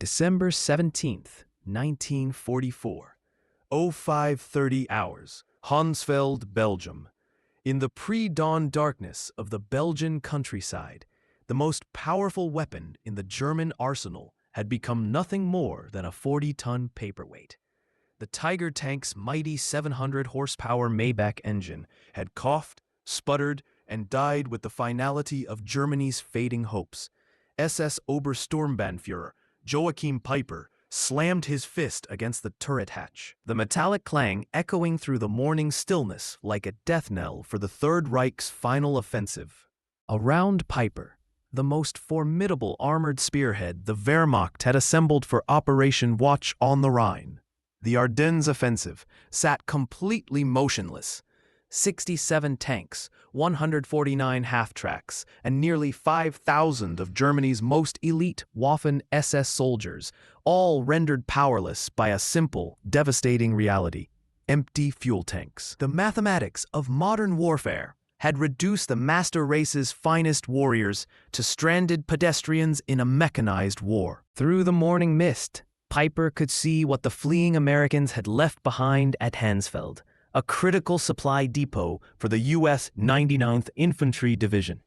December 17th, 1944, 05:30 hours, Hounsveld, Belgium. In the pre-dawn darkness of the Belgian countryside, the most powerful weapon in the German arsenal had become nothing more than a 40-ton paperweight. The Tiger tank's mighty 700-horsepower Maybach engine had coughed, sputtered, and died with the finality of Germany's fading hopes. SS Obersturmbannführer Joachim Peiper slammed his fist against the turret hatch, the metallic clang echoing through the morning stillness like a death knell for the Third Reich's final offensive. Around Peiper, the most formidable armored spearhead the Wehrmacht had assembled for Operation Watch on the Rhine, the Ardennes Offensive, sat completely motionless. 67 tanks, 149 half-tracks, and nearly 5,000 of Germany's most elite Waffen-SS soldiers, all rendered powerless by a simple, devastating reality: empty fuel tanks. The mathematics of modern warfare had reduced the master race's finest warriors to stranded pedestrians in a mechanized war. Through the morning mist, Peiper could see what the fleeing Americans had left behind at Hounsveld, a critical supply depot for the U.S. 99th Infantry Division.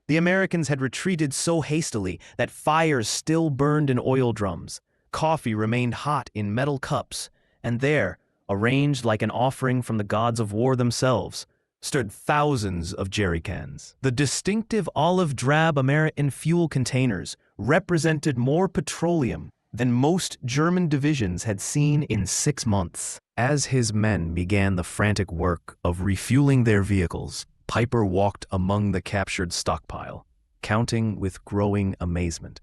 The Americans had retreated so hastily that fires still burned in oil drums, coffee remained hot in metal cups, and there, arranged like an offering from the gods of war themselves, stood thousands of jerrycans. The distinctive olive-drab American fuel containers represented more petroleum than most German divisions had seen in 6 months. As his men began the frantic work of refueling their vehicles, Peiper walked among the captured stockpile, counting with growing amazement.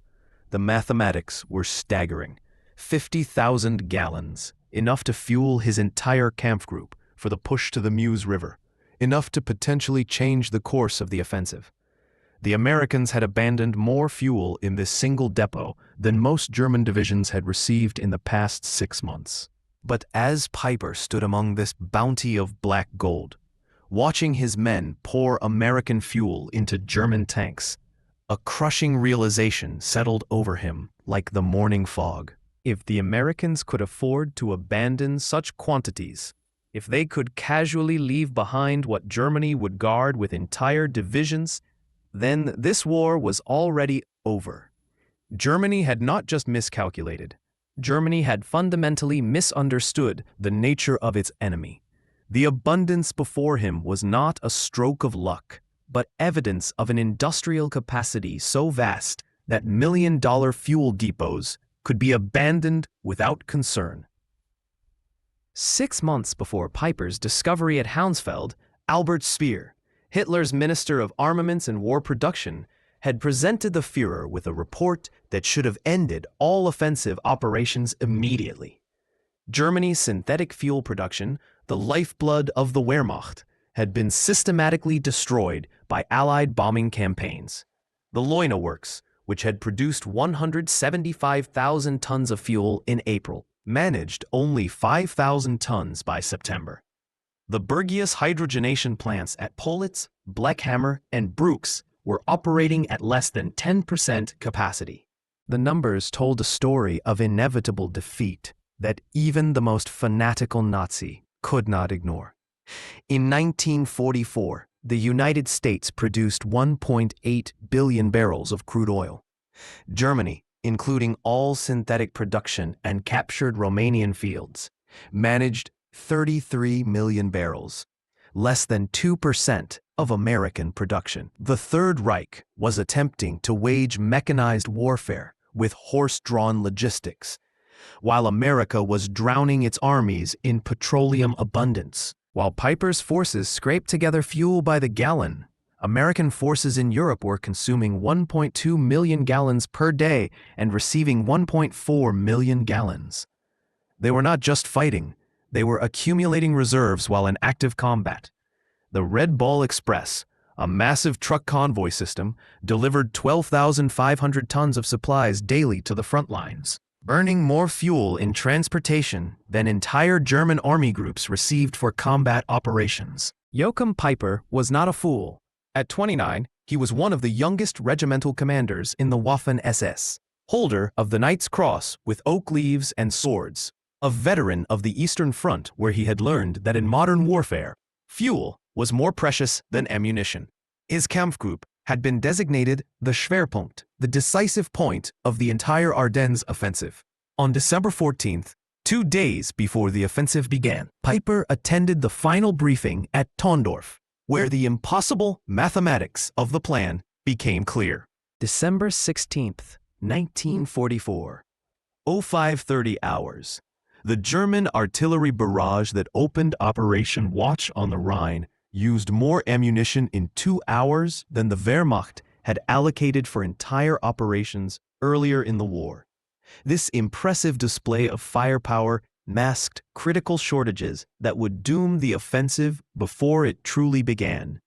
The mathematics were staggering. 50,000 gallons, enough to fuel his entire camp group for the push to the Meuse River, enough to potentially change the course of the offensive. The Americans had abandoned more fuel in this single depot than most German divisions had received in the past 6 months. But as Peiper stood among this bounty of black gold, watching his men pour American fuel into German tanks, a crushing realization settled over him like the morning fog. If the Americans could afford to abandon such quantities, if they could casually leave behind what Germany would guard with entire divisions, then this war was already over. Germany had not just miscalculated. Germany had fundamentally misunderstood the nature of its enemy. The abundance before him was not a stroke of luck, but evidence of an industrial capacity so vast that million-dollar fuel depots could be abandoned without concern. 6 months before Peiper's discovery at Hounsveld, Albert Speer, Hitler's Minister of Armaments and War Production, had presented the Führer with a report that should have ended all offensive operations immediately. Germany's synthetic fuel production, the lifeblood of the Wehrmacht, had been systematically destroyed by Allied bombing campaigns. The Leuna Works, which had produced 175,000 tons of fuel in April, managed only 5,000 tons by September. The Bergius hydrogenation plants at Politz, Bleckhammer, and Brooks were operating at less than 10% capacity. The numbers told a story of inevitable defeat that even the most fanatical Nazi could not ignore. In 1944, the United States produced 1.8 billion barrels of crude oil. Germany, including all synthetic production and captured Romanian fields, managed 33 million barrels, less than 2% of American production. The Third Reich was attempting to wage mechanized warfare with horse-drawn logistics, while America was drowning its armies in petroleum abundance. While Peiper's forces scraped together fuel by the gallon, American forces in Europe were consuming 1.2 million gallons per day and receiving 1.4 million gallons. They were not just fighting, they were accumulating reserves while in active combat. The Red Ball Express, a massive truck convoy system, delivered 12,500 tons of supplies daily to the front lines, burning more fuel in transportation than entire German army groups received for combat operations. Joachim Peiper was not a fool. At 29, he was one of the youngest regimental commanders in the Waffen-SS. holder of the Knight's Cross with oak leaves and swords, a veteran of the Eastern Front where he had learned that in modern warfare, fuel was more precious than ammunition. His Kampfgruppe had been designated the Schwerpunkt, the decisive point of the entire Ardennes Offensive. On December 14th, 2 days before the offensive began, Peiper attended the final briefing at Tondorf, where the impossible mathematics of the plan became clear. December 16th, 1944. 0530 hours. The German artillery barrage that opened Operation Watch on the Rhine used more ammunition in 2 hours than the Wehrmacht had allocated for entire operations earlier in the war. This impressive display of firepower masked critical shortages that would doom the offensive before it truly began.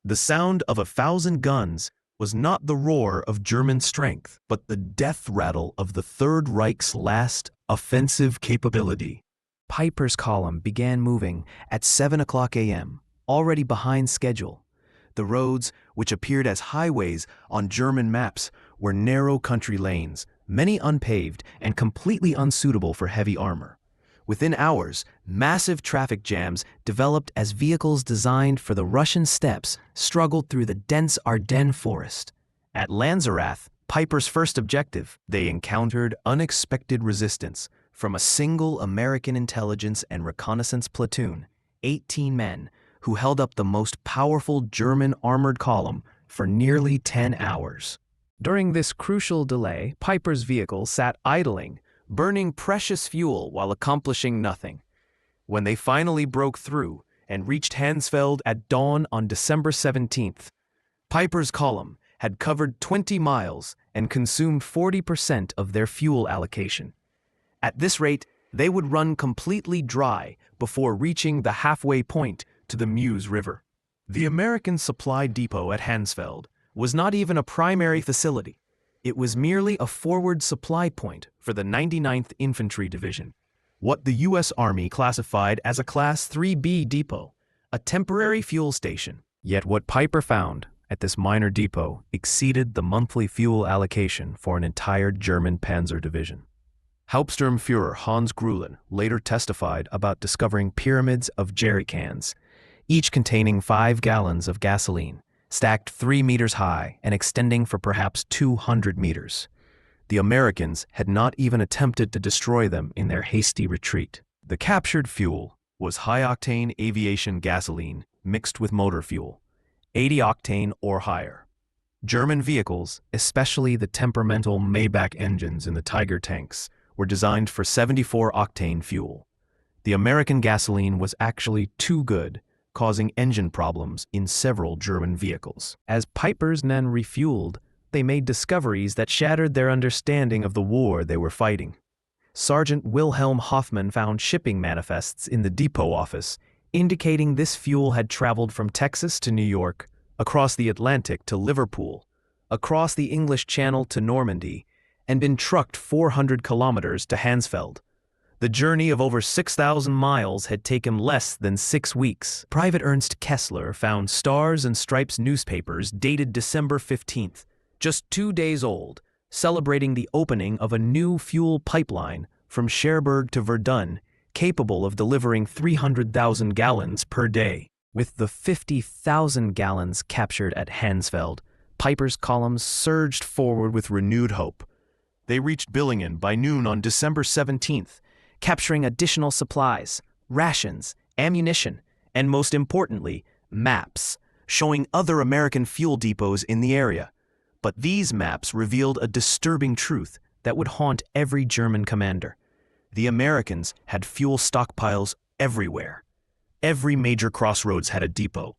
The sound of 1,000 guns was not the roar of German strength, but the death rattle of the Third Reich's last offensive capability. Peiper's column began moving at 7 o'clock a.m., already behind schedule. The roads, which appeared as highways on German maps, were narrow country lanes, many unpaved and completely unsuitable for heavy armor. Within hours, massive traffic jams developed as vehicles designed for the Russian steppes struggled through the dense Ardennes forest. At Lanzerath, Peiper's first objective, they encountered unexpected resistance from a single American intelligence and reconnaissance platoon, 18 men, who held up the most powerful German armored column for nearly 10 hours. During this crucial delay, Peiper's vehicle sat idling, burning precious fuel while accomplishing nothing. When they finally broke through and reached Hansfeld at dawn on December 17th, Peiper's column had covered 20 miles and consumed 40% of their fuel allocation. At this rate, they would run completely dry before reaching the halfway point to the Meuse River. The American supply depot at Hansfeld was not even a primary facility. It was merely a forward supply point for the 99th Infantry Division, what the U.S. Army classified as a Class 3B depot, a temporary fuel station. Yet what Peiper found at this minor depot exceeded the monthly fuel allocation for an entire German panzer division. Hauptsturmführer Hans Grülen later testified about discovering pyramids of jerry cans, each containing 5 gallons of gasoline, stacked 3 meters high and extending for perhaps 200 meters. The Americans had not even attempted to destroy them in their hasty retreat. The captured fuel was high-octane aviation gasoline mixed with motor fuel, 80 octane or higher. German vehicles, especially the temperamental Maybach engines in the Tiger tanks, were designed for 74 octane fuel. The American gasoline was actually too good, causing engine problems in several German vehicles. As Peiper's men refueled, they made discoveries that shattered their understanding of the war they were fighting. Sergeant Wilhelm Hoffmann found shipping manifests in the depot office, indicating this fuel had traveled from Texas to New York, across the Atlantic to Liverpool, across the English Channel to Normandy, and been trucked 400 kilometers to Hansfeld. The journey of over 6,000 miles had taken less than 6 weeks. Private Ernst Kessler found Stars and Stripes newspapers dated December 15th, just 2 days old, celebrating the opening of a new fuel pipeline from Cherbourg to Verdun, capable of delivering 300,000 gallons per day. With the 50,000 gallons captured at Hansfeld, Peiper's columns surged forward with renewed hope. They reached Billingen by noon on December 17th, capturing additional supplies, rations, ammunition, and most importantly, maps, showing other American fuel depots in the area. But these maps revealed a disturbing truth that would haunt every German commander. The Americans had fuel stockpiles everywhere. Every major crossroads had a depot.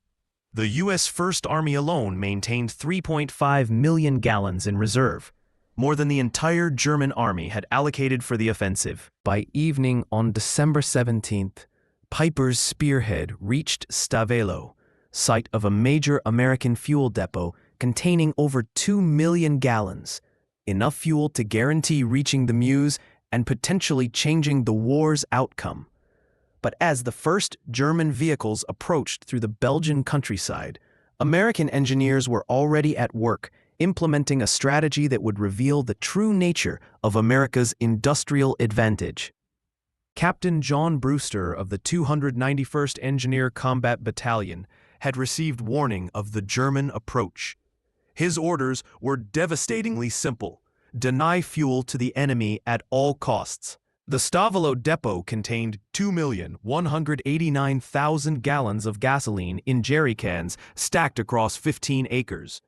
The U.S. First Army alone maintained 3.5 million gallons in reserve, more than the entire German army had allocated for the offensive. By evening on December 17th, Peiper's spearhead reached Stavelot, site of a major American fuel depot containing over 2 million gallons, enough fuel to guarantee reaching the Meuse and potentially changing the war's outcome. But as the first German vehicles approached through the Belgian countryside, American engineers were already at work implementing a strategy that would reveal the true nature of America's industrial advantage. Captain John Brewster of the 291st Engineer Combat Battalion had received warning of the German approach. His orders were devastatingly simple: deny fuel to the enemy at all costs. The Stavolo depot contained 2,189,000 gallons of gasoline in jerry cans stacked across 15 acres.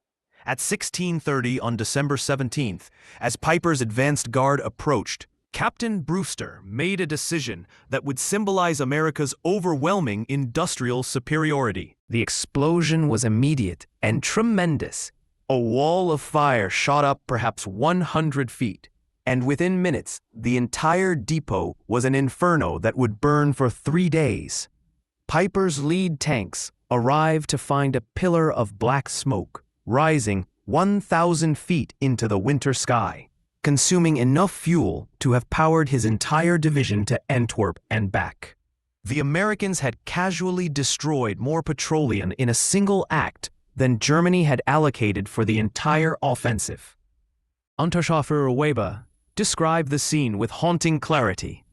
At 16:30 on December 17th, as Peiper's advanced guard approached, Captain Brewster made a decision that would symbolize America's overwhelming industrial superiority. The explosion was immediate and tremendous. A wall of fire shot up perhaps 100 feet, and within minutes, the entire depot was an inferno that would burn for 3 days. Peiper's lead tanks arrived to find a pillar of black smoke rising 1,000 feet into the winter sky, consuming enough fuel to have powered his entire division to Antwerp and back. The Americans had casually destroyed more petroleum in a single act than Germany had allocated for the entire offensive. Unterscharführer Weber described the scene with haunting clarity.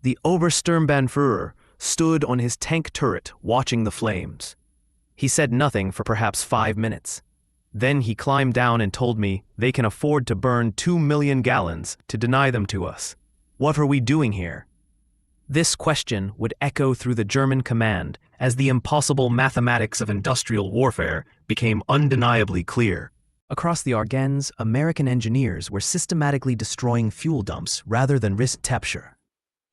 The Obersturmbannführer stood on his tank turret watching the flames. He said nothing for perhaps 5 minutes. Then he climbed down and told me they can afford to burn 2 million gallons to deny them to us. What are we doing here? This question would echo through the German command as the impossible mathematics of industrial warfare became undeniably clear. Across the Ardennes, American engineers were systematically destroying fuel dumps rather than risk capture.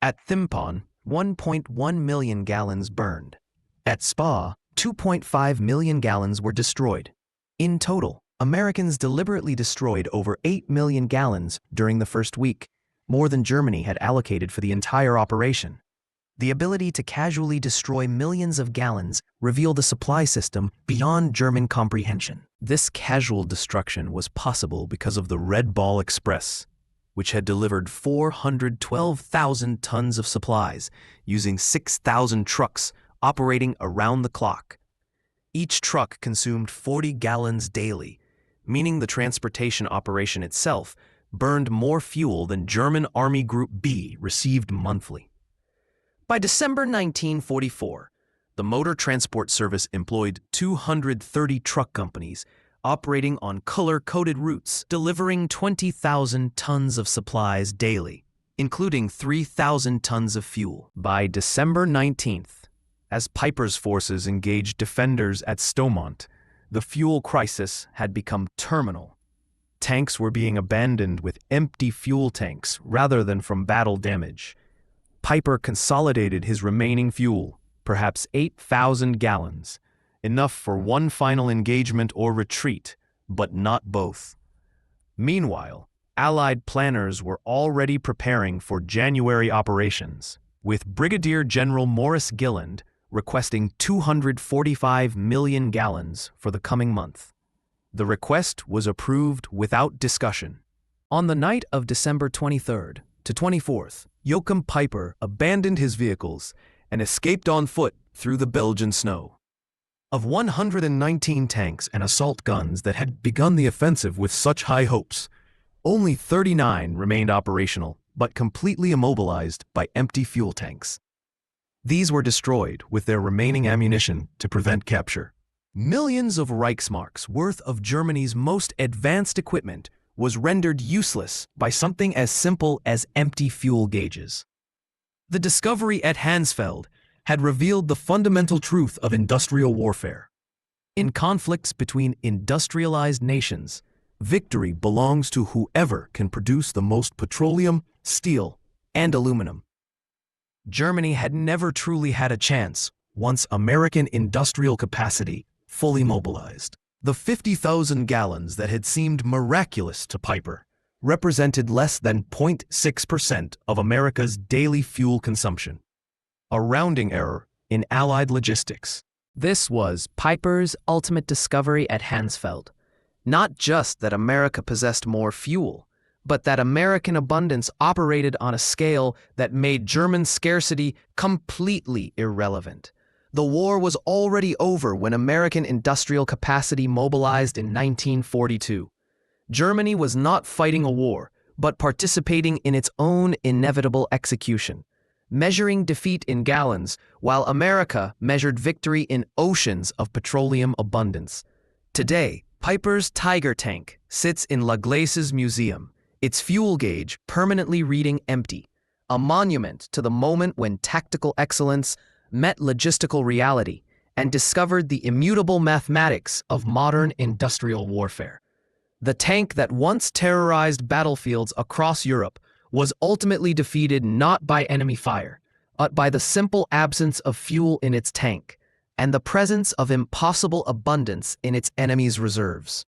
At Thimpon, 1.1 million gallons burned. At Spa, 2.5 million gallons were destroyed. In total, Americans deliberately destroyed over 8 million gallons during the first week, more than Germany had allocated for the entire operation. The ability to casually destroy millions of gallons revealed a supply system beyond German comprehension. This casual destruction was possible because of the Red Ball Express, which had delivered 412,000 tons of supplies using 6,000 trucks operating around the clock. Each truck consumed 40 gallons daily, meaning the transportation operation itself burned more fuel than German Army Group B received monthly. By December 1944, the Motor Transport Service employed 230 truck companies operating on color-coded routes, delivering 20,000 tons of supplies daily, including 3,000 tons of fuel. By December 19th, as Peiper's forces engaged defenders at Stoumont, the fuel crisis had become terminal. Tanks were being abandoned with empty fuel tanks rather than from battle damage. Peiper consolidated his remaining fuel, perhaps 8,000 gallons, enough for one final engagement or retreat, but not both. Meanwhile, Allied planners were already preparing for January operations, with Brigadier General Morris Gilland requesting 245 million gallons for the coming month. The request was approved without discussion. On the night of December 23rd to 24th, Joachim Peiper abandoned his vehicles and escaped on foot through the Belgian snow. Of 119 tanks and assault guns that had begun the offensive with such high hopes, only 39 remained operational, but completely immobilized by empty fuel tanks. These were destroyed with their remaining ammunition to prevent capture. Millions of Reichsmarks worth of Germany's most advanced equipment was rendered useless by something as simple as empty fuel gauges. The discovery at Hansfeld had revealed the fundamental truth of industrial warfare. In conflicts between industrialized nations, victory belongs to whoever can produce the most petroleum, steel, and aluminum. Germany had never truly had a chance once American industrial capacity fully mobilized. The 50,000 gallons that had seemed miraculous to Peiper represented less than 0.6% of America's daily fuel consumption, a rounding error in Allied logistics. This was Peiper's ultimate discovery at Hansfeld. Not just that America possessed more fuel, but that American abundance operated on a scale that made German scarcity completely irrelevant. The war was already over when American industrial capacity mobilized in 1942. Germany was not fighting a war, but participating in its own inevitable execution, measuring defeat in gallons, while America measured victory in oceans of petroleum abundance. Today, Peiper's Tiger tank sits in La Glace's museum, its fuel gauge permanently reading empty, a monument to the moment when tactical excellence met logistical reality and discovered the immutable mathematics of modern industrial warfare. The tank that once terrorized battlefields across Europe was ultimately defeated not by enemy fire, but by the simple absence of fuel in its tank and the presence of impossible abundance in its enemy's reserves.